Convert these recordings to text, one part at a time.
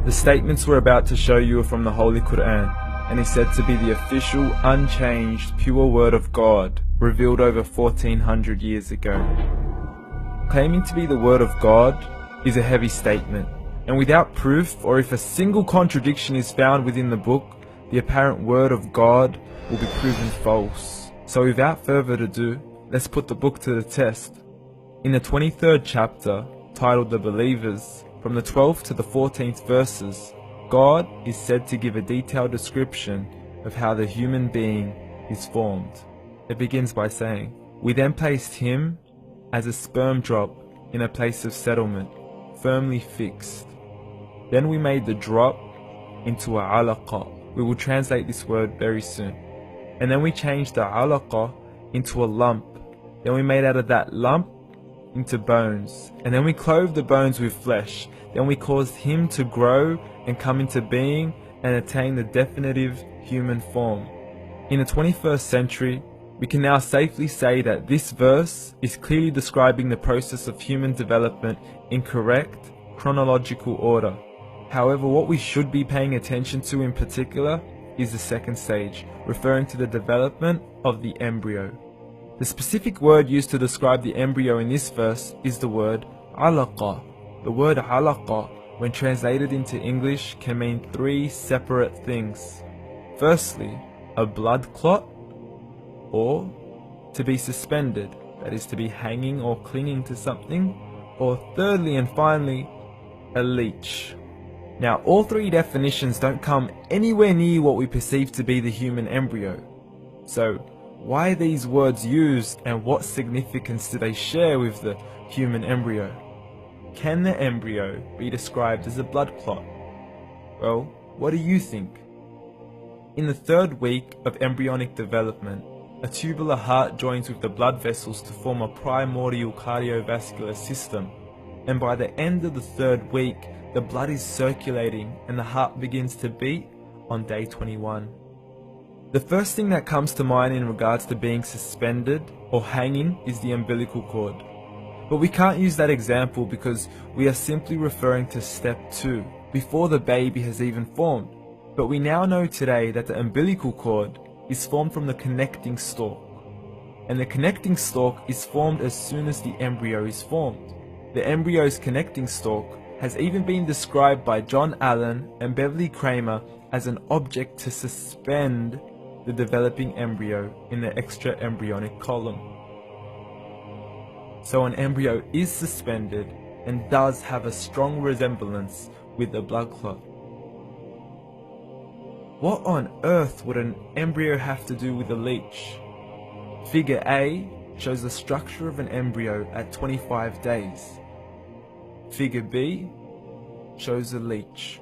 The statements we're about to show you are from the Holy Quran, and is said to be the official, unchanged, pure word of God, revealed over 1400 years ago. Claiming to be the word of God is a heavy statement, and without proof, or if a single contradiction is found within the book, the apparent word of God will be proven false. So without further ado, let's put the book to the test. In the 23rd chapter, titled The Believers, from the 12th to the 14th verses, God is said to give a detailed description of how the human being is formed. It begins by saying, "We then placed him as a sperm drop in a place of settlement, firmly fixed. Then we made the drop into a alaqa." We will translate this word very soon. "And then we changed the alaqa into a lump. Then we made out of that lump into bones. And then we clothed the bones with flesh. Then we caused him to grow and come into being and attain the definitive human form." In the 21st century, we can now safely say that this verse is clearly describing the process of human development in correct chronological order. However, what we should be paying attention to in particular is the second stage, referring to the development of the embryo. The specific word used to describe the embryo in this verse is the word alaqa. The word alaqa, when translated into English, can mean three separate things. Firstly, a blood clot, or to be suspended, that is to be hanging or clinging to something, or thirdly and finally, a leech. Now, all three definitions don't come anywhere near what we perceive to be the human embryo. So, why are these words used, and what significance do they share with the human embryo? Can the embryo be described as a blood clot? Well, what do you think? In the third week of embryonic development, a tubular heart joins with the blood vessels to form a primordial cardiovascular system, and by the end of the third week, the blood is circulating and the heart begins to beat on day 21. The first thing that comes to mind in regards to being suspended or hanging is the umbilical cord. But we can't use that example because we are simply referring to step 2, before the baby has even formed. But we now know today that the umbilical cord is formed from the connecting stalk. And the connecting stalk is formed as soon as the embryo is formed. The embryo's connecting stalk has even been described by John Allen and Beverly Kramer as an object to suspend the developing embryo in the extra-embryonic column. So an embryo is suspended and does have a strong resemblance with a blood clot. What on earth would an embryo have to do with a leech? Figure A shows the structure of an embryo at 25 days. Figure B shows a leech.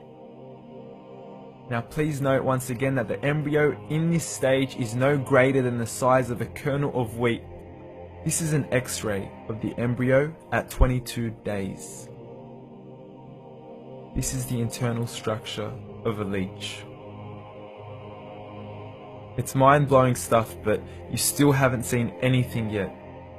Now please note once again that the embryo in this stage is no greater than the size of a kernel of wheat. This is an X-ray of the embryo at 22 days. This is the internal structure of a leech. It's mind-blowing stuff, but you still haven't seen anything yet.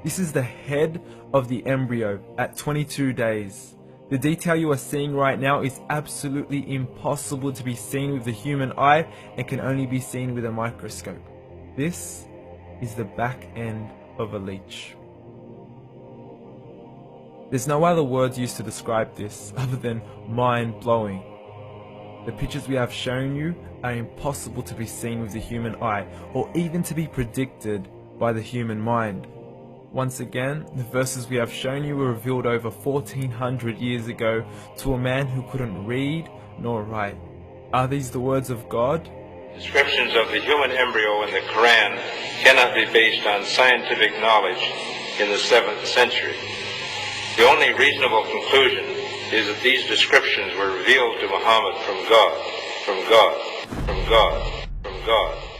This is the head of the embryo at 22 days. The detail you are seeing right now is absolutely impossible to be seen with the human eye and can only be seen with a microscope. This is the back end of a leech. There's no other words used to describe this other than mind-blowing. The pictures we have shown you are impossible to be seen with the human eye or even to be predicted by the human mind. Once again, the verses we have shown you were revealed over 1400 years ago to a man who couldn't read nor write. Are these the words of God? Descriptions of the human embryo in the Quran cannot be based on scientific knowledge in the 7th century. The only reasonable conclusion is that these descriptions were revealed to Muhammad from God, from God, from God, from God.